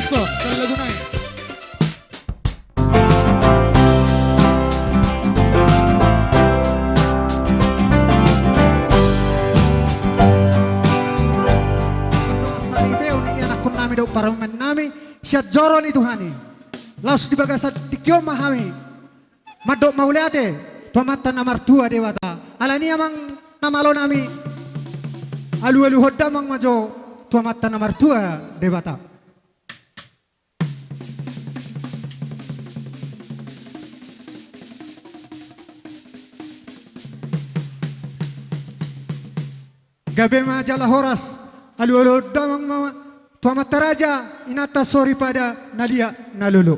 Aso, sekali lagu naik. Sa ibeo ni anak kun nami daw paraman nami siya joro ni Tuhani. Laos di bagasa tikyo mahami. Madok mauliate pamatan amartua dewata. Alani amang namalo nami. Alu-alu hodamang majo pamatan amartua dewata. Gabe majalah horas alu-alu damang mama tuamat taraja inata sori pada nalia nalulu.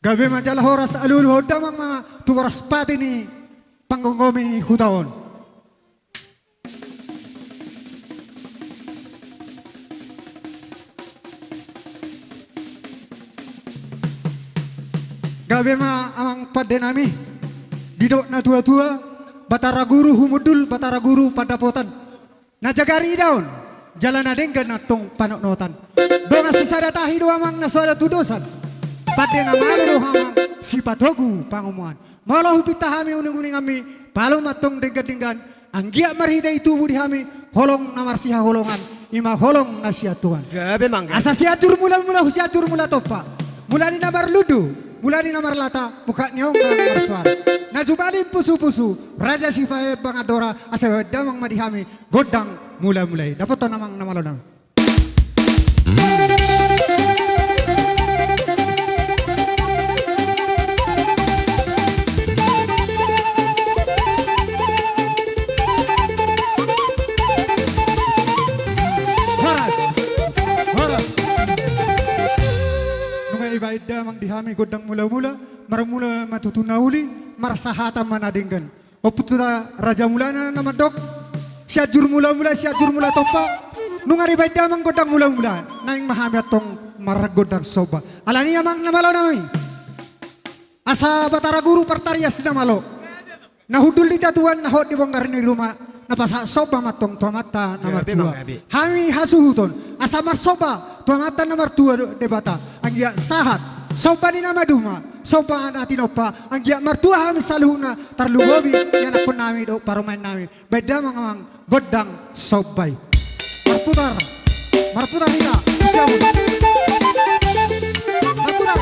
Gabe majalah horas alu-alu damang mama tuwaras pati ni panggongomi hutaon. Gabe ma amang pade nami didok na tua-tua batara guru humudul batara guru padapotan na jagari daun jalan adenggan na tong panoknotan donga sisada tahi do amang nasada tudosan pade na malu do hamang sifat hogu pangumuan malah hupita hami uning-uning kami palu matong denggan-denggan anggia marhida itu budi hami holong namarsiha holongan ima holong nasia Tuhan Gabe mangga. asa siatur mula-mula husiatur mula topa mulani nabar ludu mulai namar lata buka nyong bersuara. Najubali pusu-pusu raja sifae bangadora asa damang madihami godang mulai-mulai. Dapat to namang namalonang. Ibaida mang dihami godang mula-mula maramula matutunauli marasahata manadinggan oputra raja mulana nama dok siajur mula-mula topa nungari baida mang godang mula-mula naing mahami atong maragodang soba alani amang namalo nami asa batara guru pertarias namalo nahudul di tatuan nahod di bongkar ni rumah napasa soba matong tuamata nomor 2 hami hasuhuton asa marsoba tuamata nomor 2 debata anggia sahat soba ni nama duma soba natin opa anggia martua hami saluhuna tarlugobi yan ako nami do parumain nami beda mga godang sobay marputar nila siyamu marputar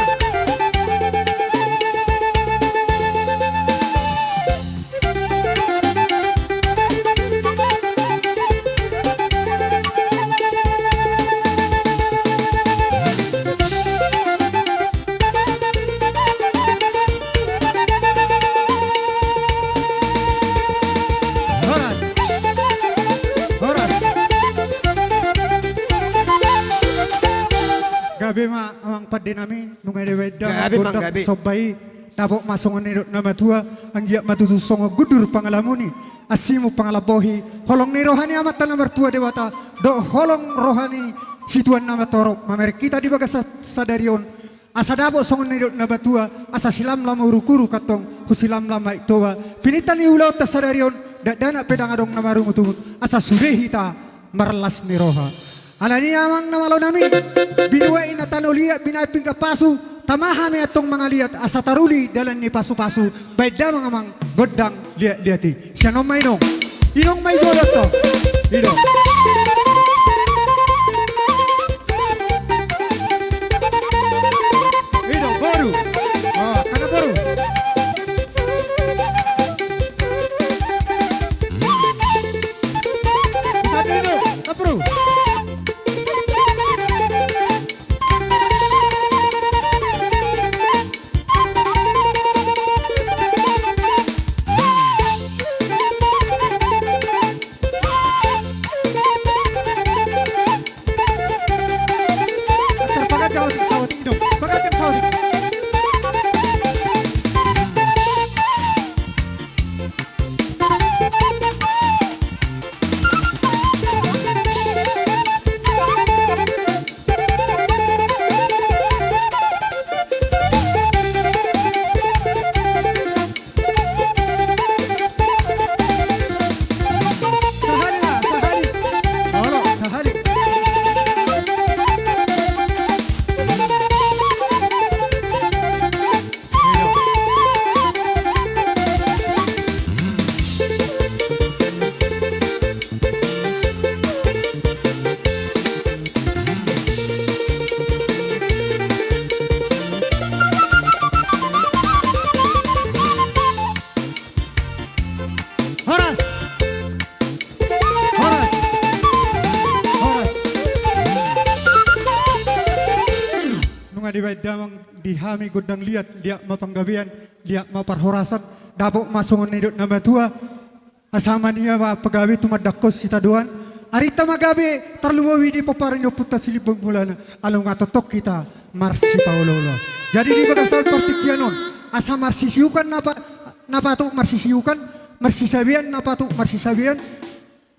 Gabi ma amang pade nami nungay deweda godang sobay tapok masongan nirot na matua anggia matutusong gudur pangalamuni asimu pangalabohi holong ni rohani amat nomor 2 dewata do holong rohani situan nama torok mamer kita di bagas sadarion asa dabo songon nirot na batua asa silam lama urukuru katong husilam lama itowa pinitan ni ulaw ta sadarion dana pedang adong nama rungutungun asa surehita marlas ni roha alani amang namalo nami binuway na tanulia binaping kapasu tamahami atong mga liat asa taruli dalan ni pasu-pasu bayda mga amang godang liati siya nung may inong may golot to ino boru kana boru Sadino, kapro di damang dihami godang liat mapanggabian, liat maparhorasan, dapok masongon nidot na matua, asama niya pagabi tumadakos si taduan, arita magabi, tarlumawi di paparin yung puta silibang bulan, alam nga totok kita, Marsi Paolola. Jadi di bagasal partikyanon, asa marsisiukan napatuk marsisiukan, marsisabian napatuk marsisabian,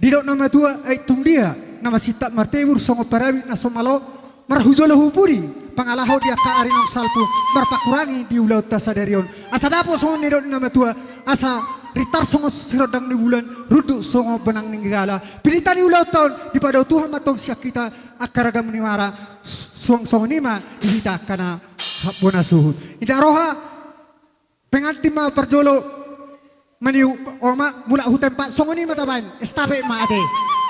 didok na matua ay tumdia, na masita martebur songo parawit na somalo, marhujolo hupuri, pangalaho dia kaari ng salpo, marpakurangi di ulaw ta sa derion. Asa dapo songo nidok na matua, asa ritar songo sirodang ni bulan, rudu songo benang ninggala. Pilita ni ulaw taon, di pada Tuhan matong siya kita akaragam ni mara, songo nima, dihita ka na hapona suhud. Ida roha, pengantima perjolo, maniu oma mula hutempat songo nima taban, estape maate.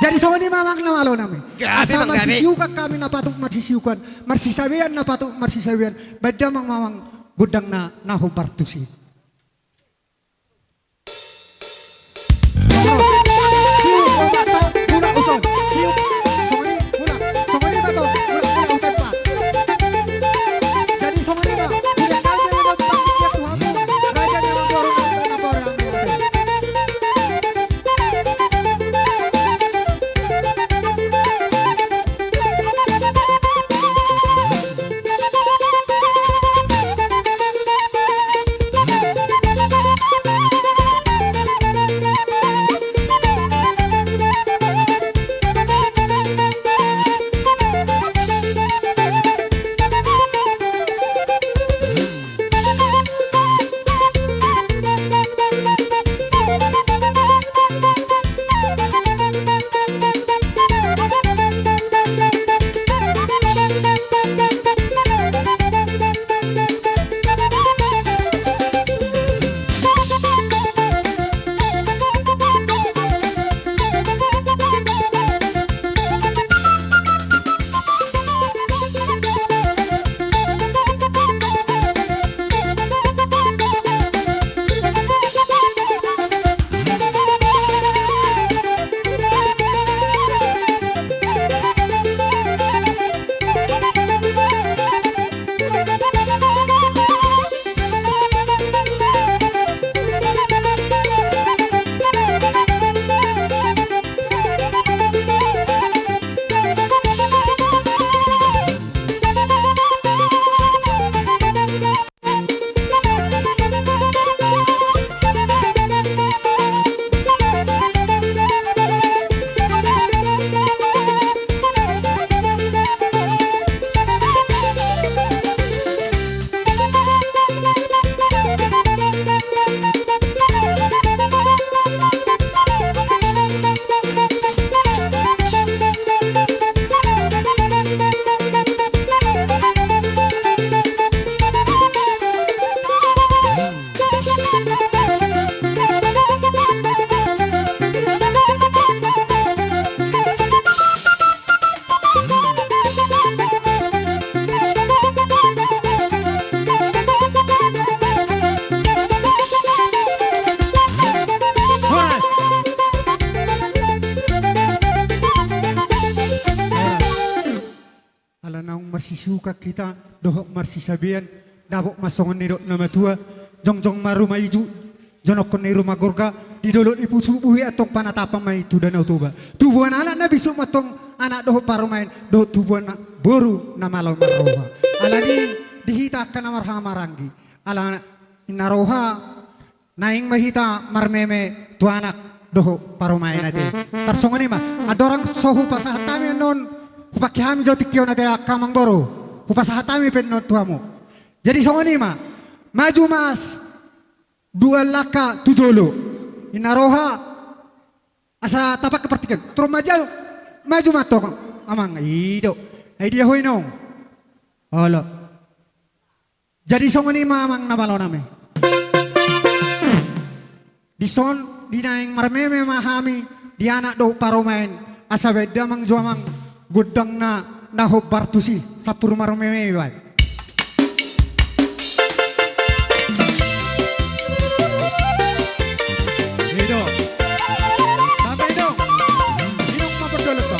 Jadi songo nima mang namalo namin. Asa marsisiukan kami na patuk marsisiukan, marsisabian na patuk marsisabian, beda mang mamang gudang na nahubartusi. Siu oma ta mula uson, siu songo nima to mula hutempat. Jadi songo nima, tidak saja lewat pakitnya Tuhanmu, raja yang mendorong dan orang yang marsisuka kita dohok marsisabian dabok masongon nirok nama tua jongjong maru maiju jonok niru magorga di dolot ipu subuhi atong panatapang mai tu danau tuba tubuan anak na bisu matong anak dohok parumain dohok tubuan boru na malaw maroha alani dihita ka na marhamaranggi ala inaroha naing mahita marmeme tu anak dohok parumain ate tarsongon ima adorang sohu pasahatami non Upakihami jauh tikio na kaya kamang goro, upasahatami penot tuamu. Jadi songoni ma, maju mas, dua laka tujolo, inaroha, asa tapak kepertikan, terus maju matong, amang ido, dia hoi nong, halo. Jadi songoni ma amang nabalo name. Di son, di naing marmeme mahami, di anak do paromain, asa beda mang juamang. Gudang na nahob bartusi sa puro marumeme. Ido. Sampai ido. Inong maperdolot ba?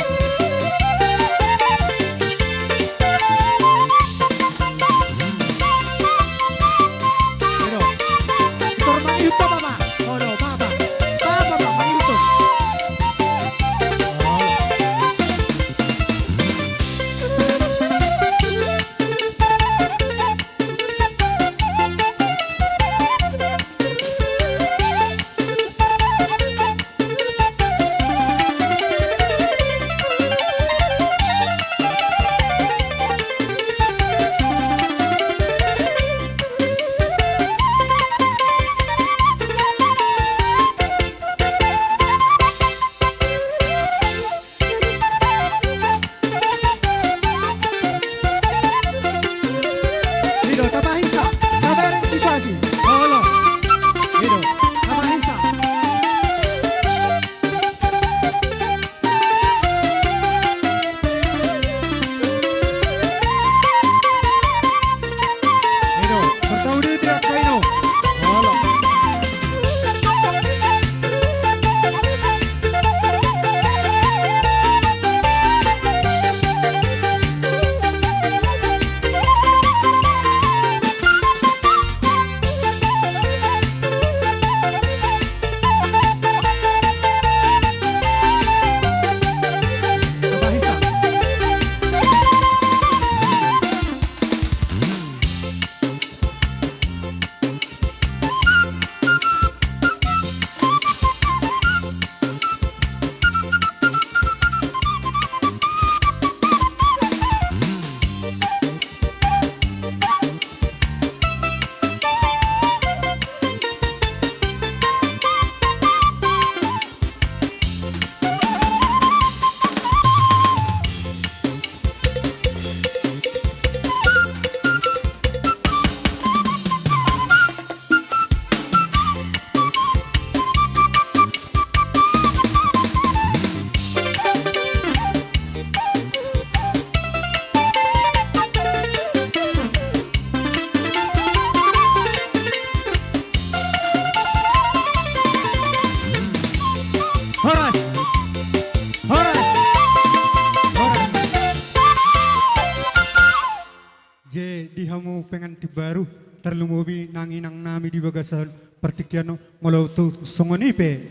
Je dihamu pengantin baru terlumubi nanginang nami di bagasan pertikian ngolau tu songonipe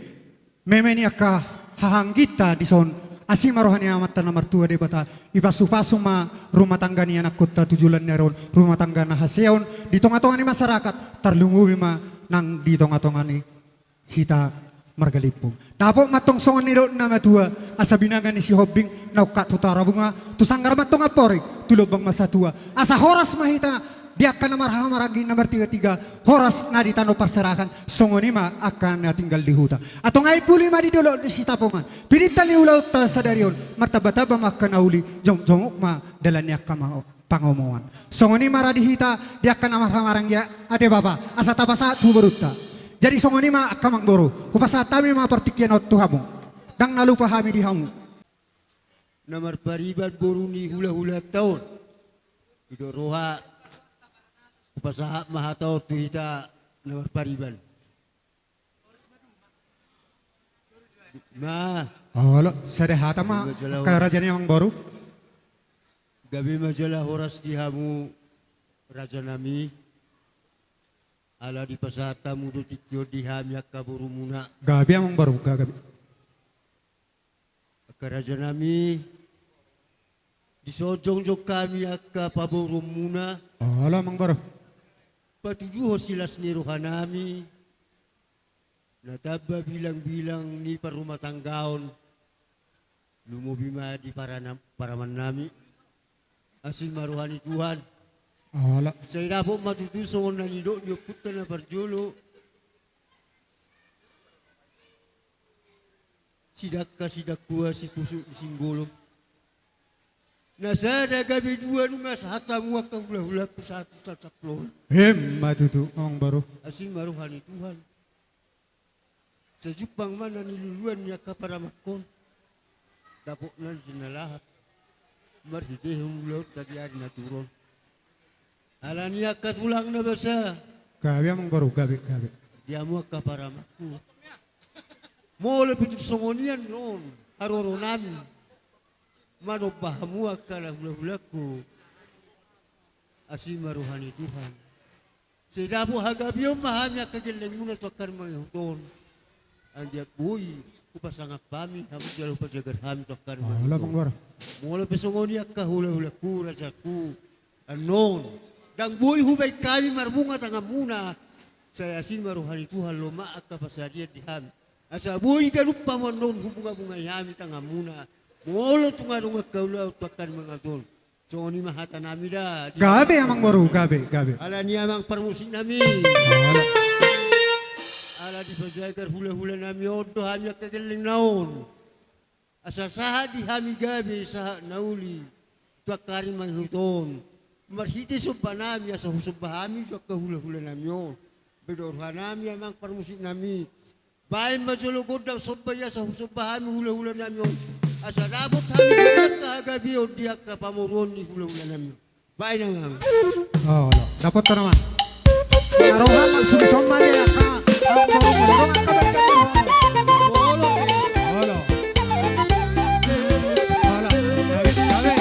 memeni akka hahanggita di son asima rohani amat tanah mertua de bata ipasu-pasu ma rumah tangga ni anak kota tujulan neron rumah tangga na haseon di tonga-tonga ni masyarakat terlumubi ma nang di tonga-tonga ni hita margalipong. Napo matong songon niro na matua asa binangan ni si Hobbing naukat tutara bunga tusanggar matong aporik tulobang masa tua asa horas mahita dia akan maragin nomor 33 horas na di tano parserahan songon ima akan tinggal di huta atau ngai puli ma di dolo di sitapongan pinita ni ulau ta sadarion martaba-taba makan auli jong-jonguk ma dalannya kama pangomongan songon ima radihita dia akan marang ya ate bapa asa tapasa tu beruta. Jadi songoni ma akamang boro, upasatami ma pertikian ot tuhamu, dang nalupa hami di hamu. Namar pariban boru ni hula-hula tahun, ido roha, upasaha maha tau tu hita namar pariban. Ma, Halo, sedehata ma kerajaan yang baru. Gabi majalah horas di hamu raja nami. Ala di pasata mudo tikyo di hami akka burumuna. Gabi yang baru, gabi. Karaja nami di sojong-jong kami akka paburumuna. Halo, mang baru. Patujuh silas ni rohanami. Nataba bilang-bilang ni parumah tanggaon. Lumubima di paraman nami. Asin maruhani Tuhan. Halo. Saya dapat matutusong na nido niyo puta na parjolo. Sidak kuah si tusuk di singgolo. Nasada gabi dua nungas hatamu akan hula-hula ku satu sasaklon. Matutu, mang baru. Asin maruhani Tuhan. Sa Jepang mana niluluan niya ka para makon. Dapok na sinalahat. Marhitehong laut tadi adi naturon. Alania katulang na basa. Gabi yang baru, gabi. Dia mo ka para maku. Mo lebih songonian non. Haroro nami. Mano bahamu akala hula-hulaku. Asim maruhani Tuhan. Sedapo hagabiyo mahamya kageleng muna tuakar mga huton. Ang dia kuy. Kupasangap kami. Hamu jalo pasagar kami tuakar mga huton. Halo, mang baru. Mo lebih songonian ka hula-hulaku rajaku. Anon. Dan boy hubay kami marbunga tanga muna. Saya asin maruhani Tuhan loma akka pasadia di ham. Asa boy galupa manon hubunga-bunga yami tanga muna. Molo tunga-tunga kaulau tuakan mga ton. So ni mahata nami da. Gabi yang mang baru, gabi. Ala ni amang parmusik nami. Halo. Ala di pajagar hula-hula nami odo hami kagaling naon. Asa saha di hami gabi saha nauli. Tuakari manghuton. Marhiti subba nami asa husubba hami ka hula-hula nami yon. Bedorha nami amang parmusik nami. Bae majolo godang subba ya sa husubba hami hula-hula nami yon. Asa dabot hami ka gabi o dia ka pamuron ni hula-hula nami. Bae nang. Halo, dapat naman. Narohan lang sumisoma ya ka. Ang baru Halo. Halo. Gabi.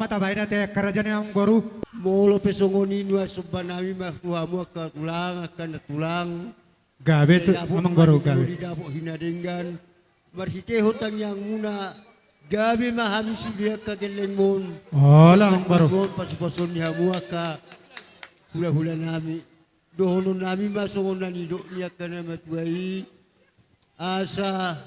tabay na te kerajaan yang goru. Molo pesongonin wa subanami mahtuhamu ka tulang akan tulang. Gabe tu amang goru gabe. Di dapok hinadenggan. Marsite hutang yang muna. Gabe mahami sudia ka gelengmon. Oh lah amang goru. Pas-pason ni hamu ka hula-hula nami. Dohono nami masongonan idok niya ka na matuai. Asa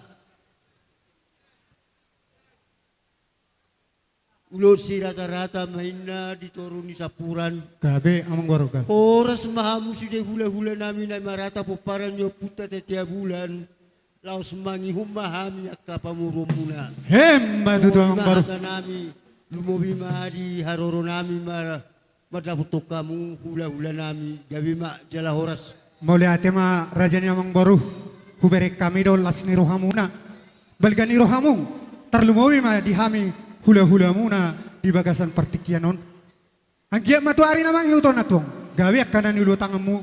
ulod si rata-rata mahina dituruni sapuran. Gabe amang goru gabe. Oras mahamu sudah hula-hula namin ay marata po parang nyo puta tiap bulan. Laos mangi humahami at kapamuro muna. Matu tu amang goru. Mahata nami, lumobi mahadi haroro nami madaputok kamu hula-hula nami. Gabi ma jala horas. Mole ate ma rajani amang goru. Huberek kami do las ni rohamuna. Balgani rohamu. Tarlumowi ma dihami hula-hula muna di bagasan partikianon. Ang giat matuari namang hiuton na tuong. Gawi akan ni tanganmu.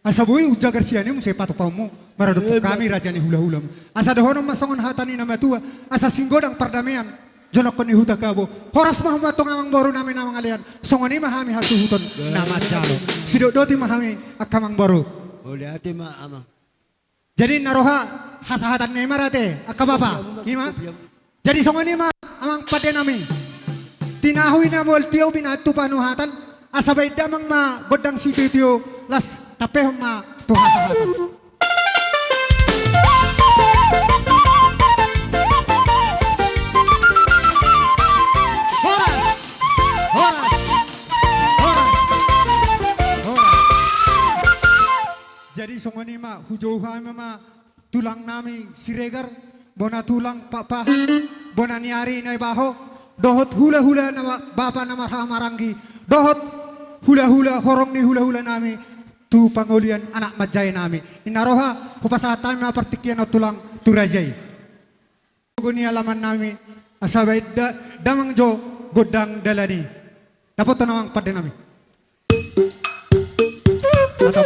Asa bui ujagar siani mo sepato pa mo. Maradupok kami raja ni hula-hula mo. Asa dohono masongon hatani na matua. Asa singgodang pardamian. Jonok ko ni huta kabo. Horas mahumatong amang boro namin namang alian. Songoni mahami hasuhuton na madalo. Sidodoti mahami akamang boro. Oleh ate ma amang. Jadi naroha hasahatan ni marate akababa. Ima. Jadi songoni ma amang pade nami. Tinahoy na mo tiyo binatu panuhatan. Asabay damang ma godang situ tiyo las tapehom ma tuhasahatan. Horas. Horas. Horas. Horas. Jadi songoni ma hujauhan ma tulang nami siregar bona tulang papa bona niari na baho dohot hula-hula nama bapa nama marangi dohot hula-hula horong ni hula-hula nami tu pangulian anak majay nami inaroha hupasatan ma partikian tulang turajay guni alaman nami asabay damang jo godang dalani dapat namang pada nami atau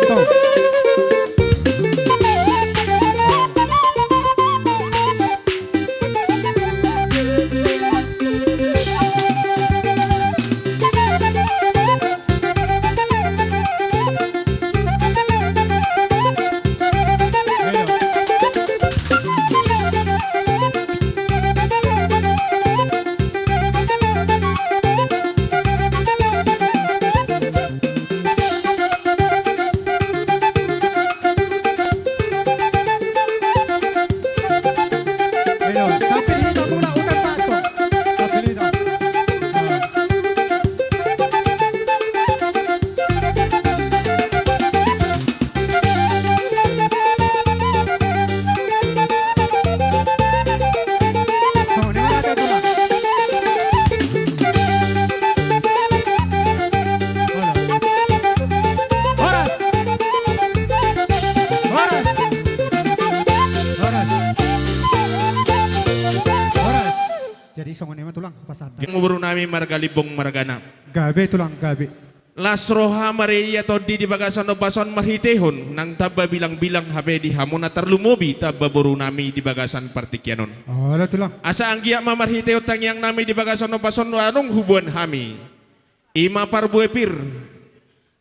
Yang muburu nami margalibong maragana. gabe tulang gabe. Lasroha Maria todi di bagasan no bason marhitehon nang taba bilang-bilang habe di hamuna tarlumobi taba buru nami di bagasan partikianon. Oh, tulang. Asa anggia mamarhiteo tangyang nami di bagasan no bason no anong hubuan hami. Ima parbuepir.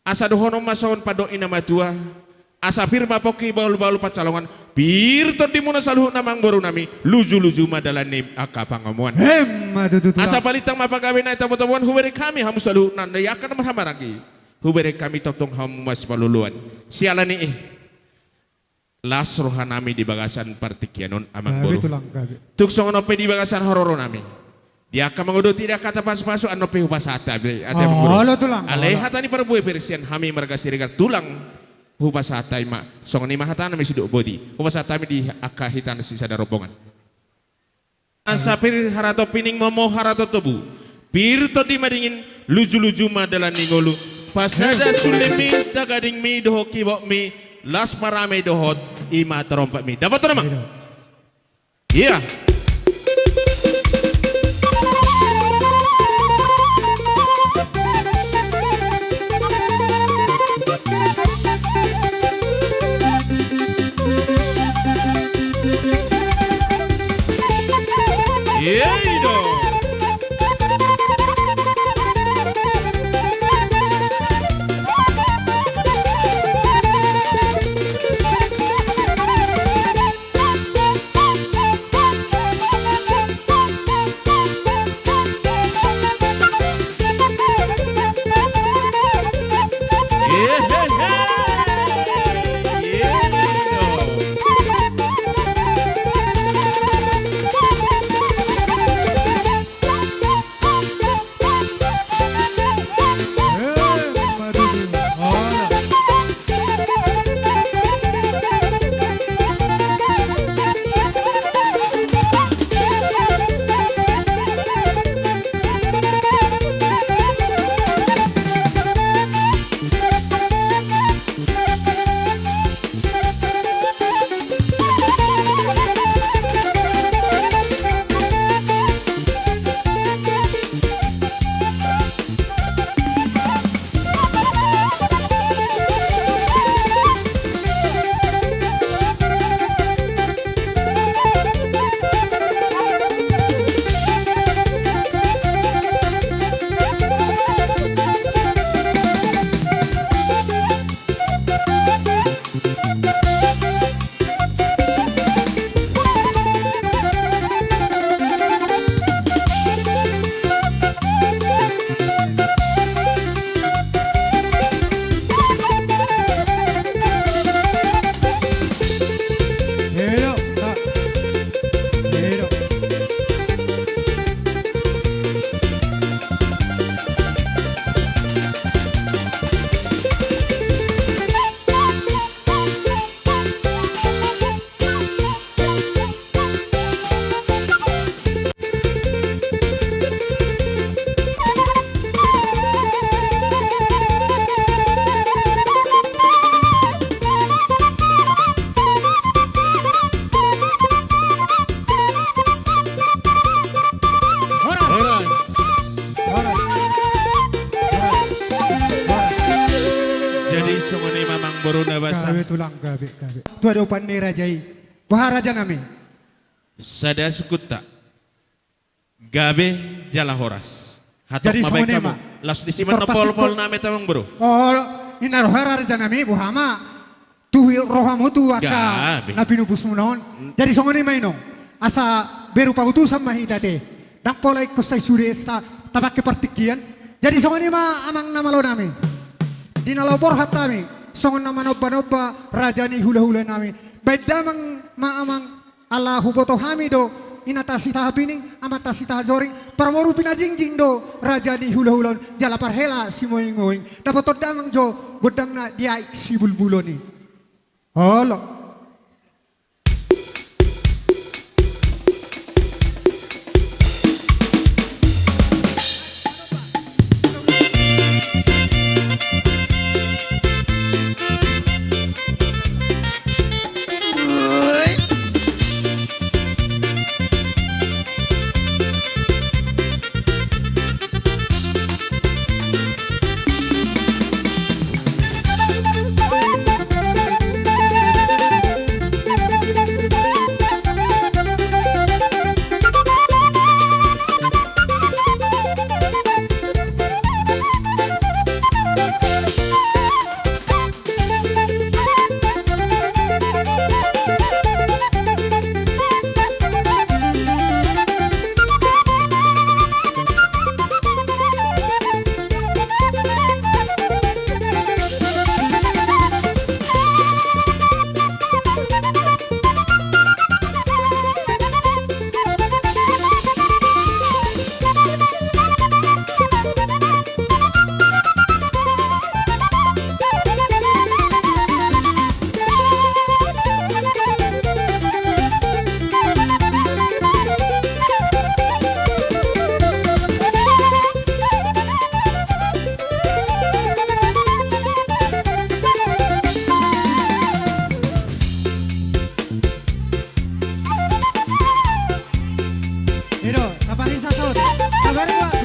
Asa dohono mason pado inamatua. Asa firma poki baul-baul pacalongan. Pir todi muna saluh namang buru nami luju-luju madalane akapangamuan. Tulang. Asa palitang mapagawe na itamu-tamuan hubere kami hamu salu nanday akan mahamaragi hubere kami totong hamu mas paluluan siala ni lasroha nami di bagasan partikianon amang Gabe buru tulang gabe. tuksong anope di bagasan hororo nami dia akan mengudo tidak kata pas-pasu anope hupasata ate Oh, tulang. alai hatani perbuai persian hami marga sirigar tulang hupasata ima song ni mahatana mi siduk bodi hupasata mi di akahitan sisa darobongan Asapir harato pining momo harato tobu Pirto di madingin luju-luju madalan ningolu pasada sulemi tagading mi doho kibok mi las parame dohot ima terompak mi dapat nama iya Iya dong. boru na basa. Gabe tulang gabe. Tu ada upan ni rajai. Wah raja nami. Sada sukutta. Gabe jala horas. Hatok Jadi mabay sumune, kamu. Ma. Las disiman na Terpasik pol-pol po- nami tamang bro. Oh, inarohara raja nami buhama. Tu rohamu tu aka Gabe. na pinubus mo noon. Jadi songoni may no. Asa beru pautusan mahidate. Dak polay ko sa suresta tabak ke partikian. Jadi songoni ma amang namalo nami. Dinalobor hat nami. Songon naman obba raja ni hula-hula nami. Beda mang maamang Allahu boto hamido inatasi tahapining amatasi tahazoring paramoru pinajingjing do raja ni hula-hulon jala parhela si moing-moing dapat todamang jo godang na dia si bulbulo ni. Halo. Iro, kapahin sa saot. Kabarin mo ako.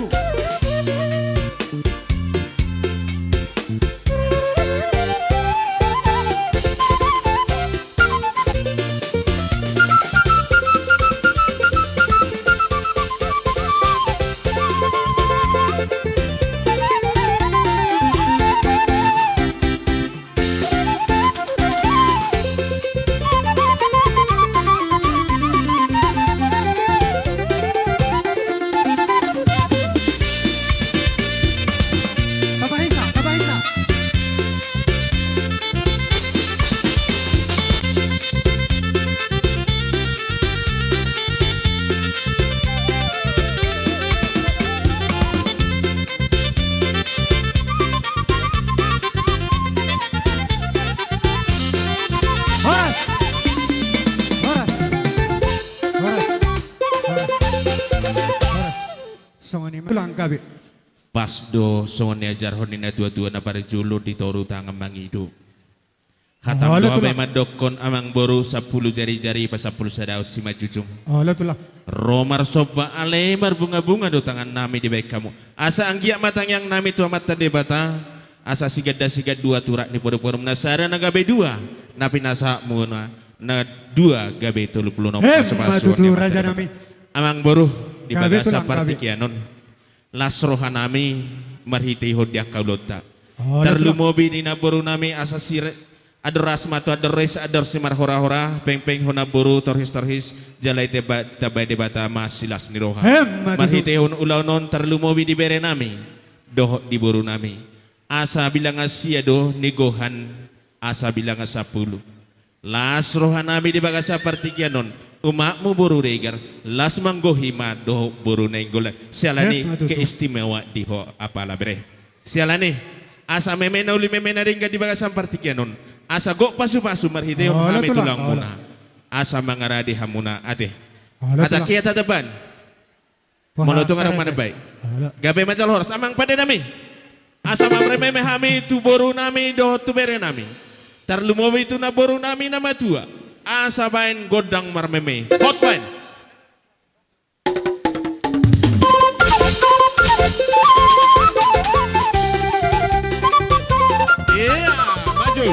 Kapahin sa. Horas. Horas. Songoni tulang gabi. Pas do songon ni ajar hon na dua-dua na para julo di toru tangan mangidu. Hatam Wala doa tulang. may madokon amang boru 10 jari-jari pa 10 sadaw si majujung. Ala tulang. Romar soba alemar bunga-bunga do tangan nami di baik kamu. Asa anggia matang yang nami tua mata debata. Asa sigad dua turak ni podo-podo nasara na gabe dua. Napi nasa muna na dua gabe 30 no Matutu raja nami. Amang boru di Gabe bagasa tulang, gabe. partikianon. Lasrohan nami marhiti hodya kaulota. Oh, Terlumobi ni naboru nami asa sire adoras matu adores ador simar hora-hora peng-peng hona boru torhis jalai tabay debata masilas ni roha. Matutu. Marhiti hon ulaw non terlumobi di bere nami doh di boru nami. Asa bilang asia do nigohan asa bilang 10. Lasrohan nami di bagasa partikianon. Umakmu boru regar las manggohima do boru na inggola sialani Matutu. keistimewa di ho apala bre sialani asa memena uli memena ringga di bagasan partikianon asa go pasu-pasu marhiteon Ala kami tulang, tulang muna asa mangaradi hamuna ate Ala ata tulang. kia tataban molotong arang mana baik Ala. gabe majal horas amang pada nami asa mamrememe hami tu boru nami do tu bere nami tarlumowi tu na boru nami nama tua asa bain godang marmeme hot bain iya maju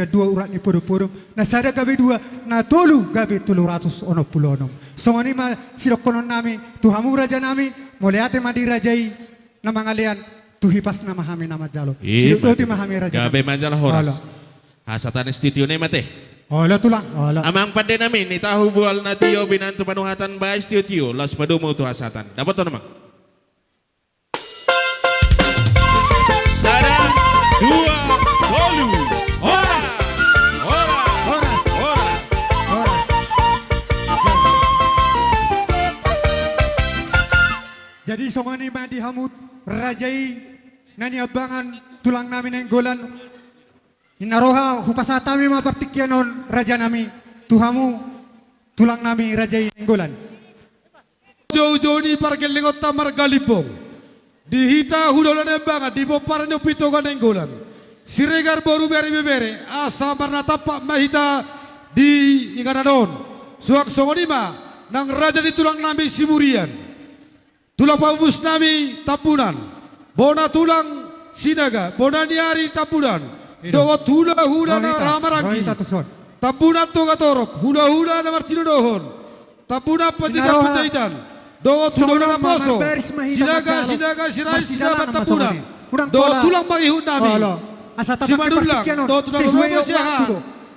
dua urat ni podo-podo. Na sada gabe dua, na tolu gabe 360. Songoni ma sirokonon nami, tuhamu raja nami, moleate madi rajai na mangalian, tuhipas na mahami na majalo. Sirokoti mahami raja. Gabe manjala horas. Hala. Hasatan studio na mate. Hala tulang, hala. Amang pande namin, itahu bual na tiyo binantu panuhatan ba studio, las padumo tu hasatan. Dapat to naman. Sada, dua, tolu, ora, ora, ora, ora. Jadi songoni madi hamut rajai nani abangan tulang nami neng golan. Inaroha hupasatami ma partikyanon raja nami tuhamu tulang nami rajai neng golan. Jauh-jauh ni parkelingot tamar galipong. Dihita hudolan embangan di popar no pitogan enggolan. Siregar baru bere asa marna tapak mahita di ingananon. Suak songonima nang raja di tulang nami simurian. Tulang pabus nami tapunan. Bona tulang sinaga, bona niari tapunan. Dogo tula hula na ramaragi. Tapunan toga torok, hula na martino dohon. Tapunan pajita. Dogo tulang na poso. Sinaga sirai sinaga tapunan. Dogo tulang magihun nami. Si madulang, dogo tulang lubo siya.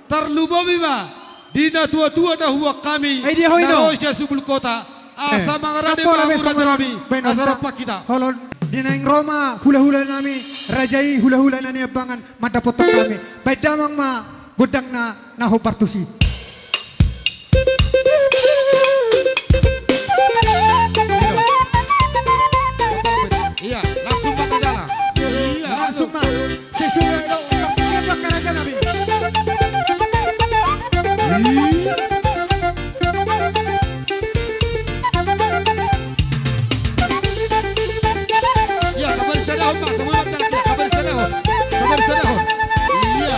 Tarlubo bima. Dina tua-tua na huwak kami. Naroy siya subul kota. Asa mangarane mga nami. Asarap pa kita. Holon dinaing Roma hula-hula nami rajai hula-hula nani abangan madapotok kami. Baik damang ma godang na nahopartusi. Iya, langsung pakai jalan. Iya, Langsung ma. Sesuai do. Bakal aja nabi. Iya, kabar sedahon Pak, semua macam dia. Kabar sedahon. Kabar sedahon. Iya.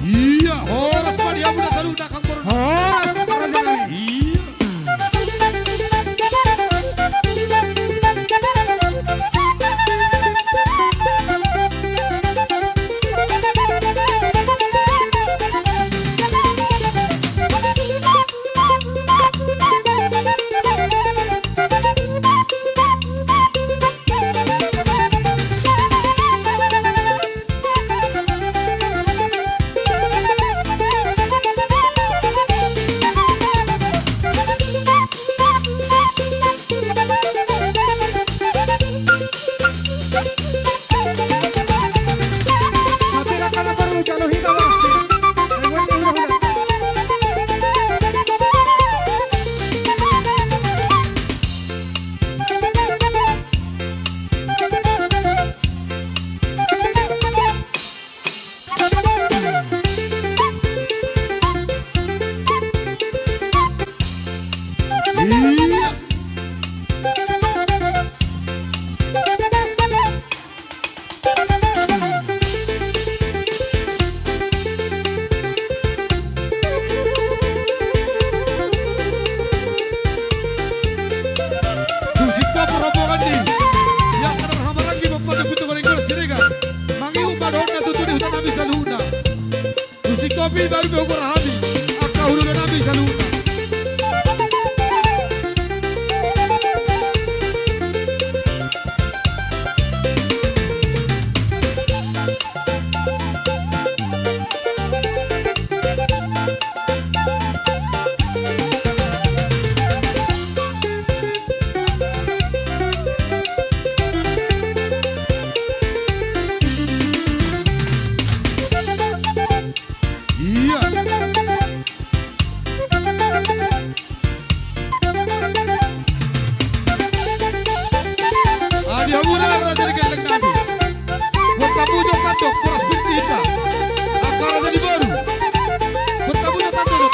Iya, horas Pak dia muda selalu dakang borong. Horas raja nami. Iya. Mapila ka na baru jalo hita wasti. Rewen hula-hula. Iya. Kusita perobohan ni. Ya karena hamaragi bapak putu goreng gol sirega. Mangi umad honna tutu di hutan nabi saluna. Kusita pi baru beugor hadi. Akka hulu nabi saluna. Iya. Adi hamura raja di geleng nabi. Kota pujo tandok poras pirtita. Akar jadi baru. Kota pujo tandok.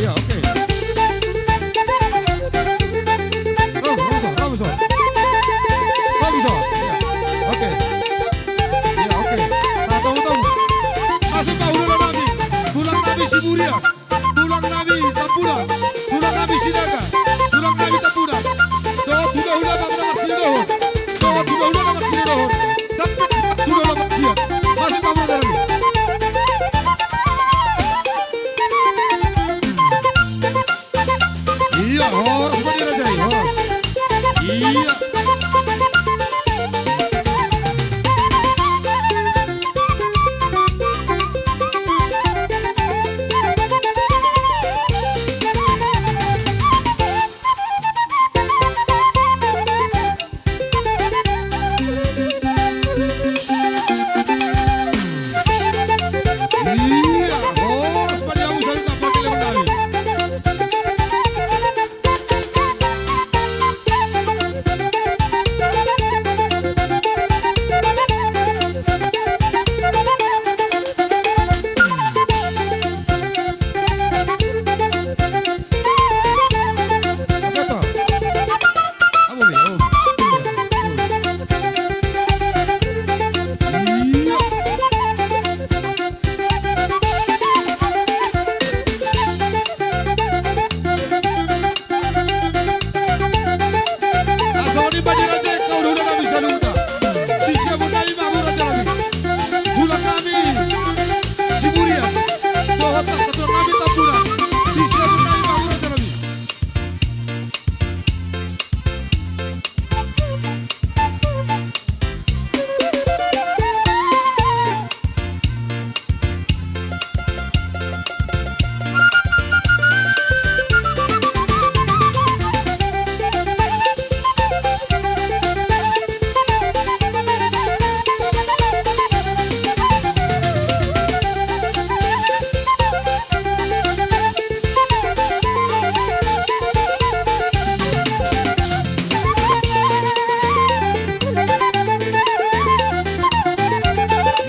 Iya, oke. Robinson. Iya, oke. Tapunan, tulang kami Sinaga, tulang kami Tapunan. Doa tulang hula bang dapat kinodohon. Doa tulang hula dapat kinodohon. Sampai tulang dapat siap. Masuk kamu dari. Iya, horas bagi raja, horas. Iya. Iya, horas bagi aku saling tak pakai lewat dari. Apa tu? Apa ni? Iya. Asal bagi raja kau dulu tak bisa lupa. Di siapa nabi mahu raja nabi. Tulang kami Siburian. Dohota ketua kami Tapunan. Di siapa nabi mahu raja nabi.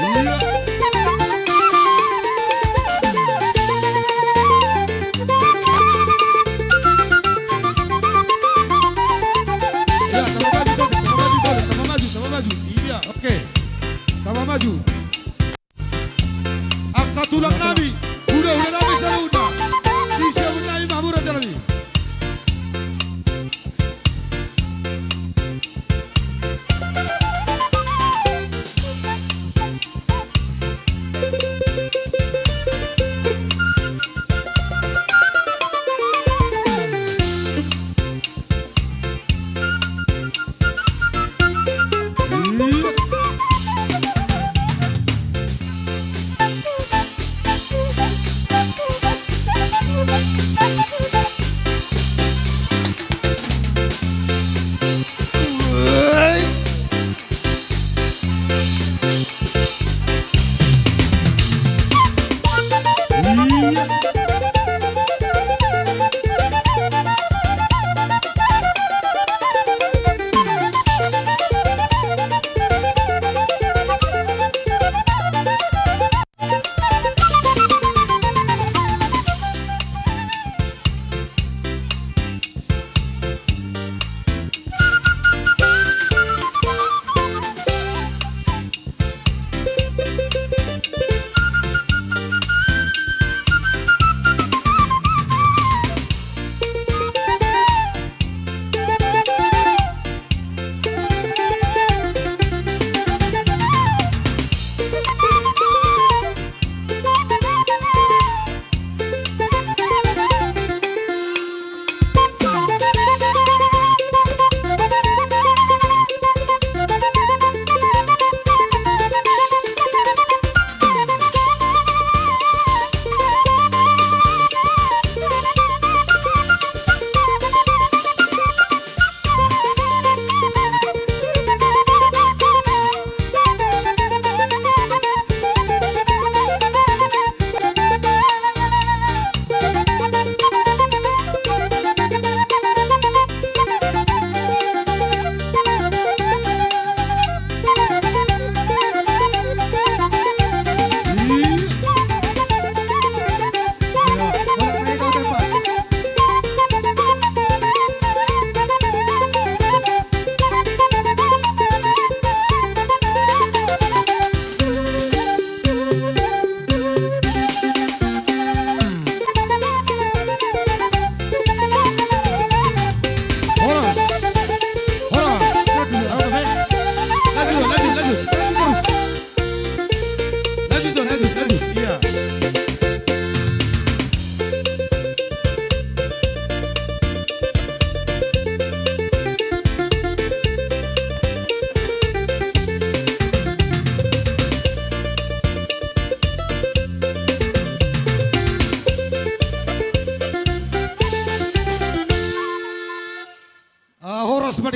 Iya. Ya, tambah maju saja, tambah maju boleh, tambah maju, tambah maju. Iya, oke. Tambah maju. Angkat tulang nabi. Udah nabi saluda. Di siapa nabi mahu raja nabi. Iya.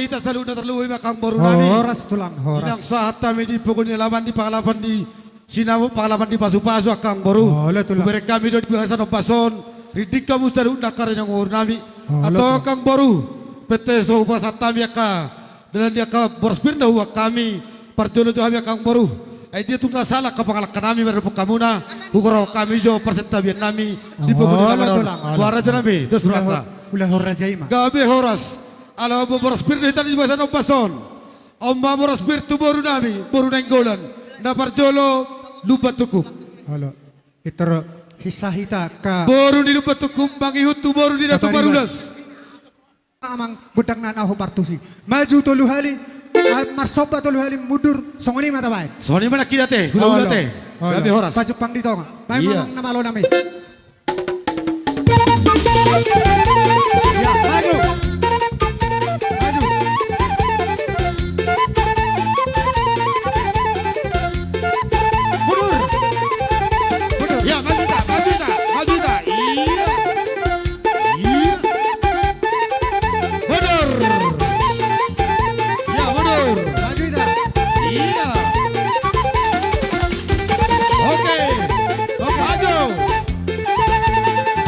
kita selalu terluwi makang baru nami. Horas tulang horas. Inang sahat kami di pokoknya laman di pangalapan di Sinamu pangalapan di pasu-pasu akang baru. Tulang. Ubere kami do di bahasa no pason. Ridik kamu selalu nakar yang ngor nami. Atau tulang. akang baru. PT so bahasa tami aka. Dan dia ka borspir na huwag kami. Parjono jo kami akang baru. Ay dia tu salah ka pangalakan nami merupakan kamu na. Ukuraw kami jo persentabian nami. Di pokoknya laman. tulang. Wara jo nami. Dos surata. Ulah horas jaima. Gabi horas. Alam mo borospir na hitan di bahasa no pason. Omba borospir tu baru nami. Baru nenggolan. Na parjolo lupa tukup. Halo. Itero hisahita ka Baru di lupa tukup. Bangihut tu baru di datu barulas. amang gudang na naho partusi. Maju tolu hali. Marsoba tolu hali mudur. Songoni mata baik. Soni mana kita teh? Gula teh. Gabi horas. Baju pang dito nga. Iya. Memang namalo nami. Ya, maju. Maju. Mundur. Mundur. Ya maju tak, maju tak, maju tak. Iya. Iya. Mundur. Ya mundur. Maju dah. Iya. Oke. Maju.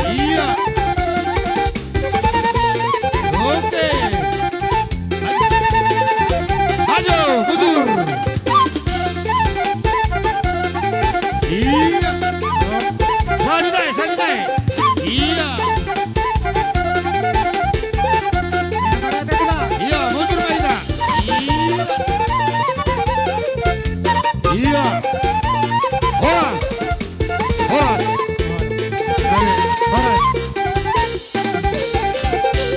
Iya. Oke. Maju, mundur. Iya. Santai. Iya. Parate tula. Iya, mundur Maida. Iya. Iya. Horas. Horas. Horas.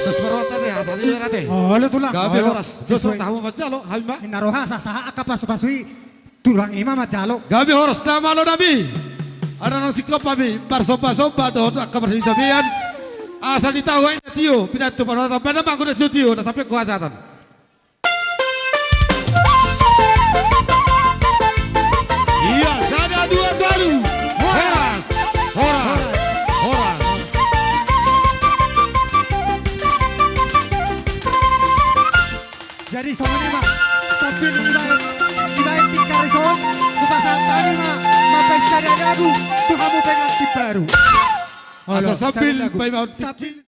Terus perwata deh, tadi rate. Halo tulang. Gabi Halo. horas. Terus Siswe. tahu baca lo, Habibah. Inaroha sasaha aka pasu-pasui tulang ima majalo. Gabi horas nama lo Nabi. Ada nang sikap kami, barsoba-soba do kabar sabian. Asal ditahu aja tio, pinatu perwata pada bangku dah tio, dah sampai kuasatan. Iya, sada dua baru. Horas. Horas. Horas. Jadi songoni mah sambil ibain tingkari song kupasal tani mah mapai syariah lagu tuh kamu pengen baru. Asa sambil lagu. by Mount Sambil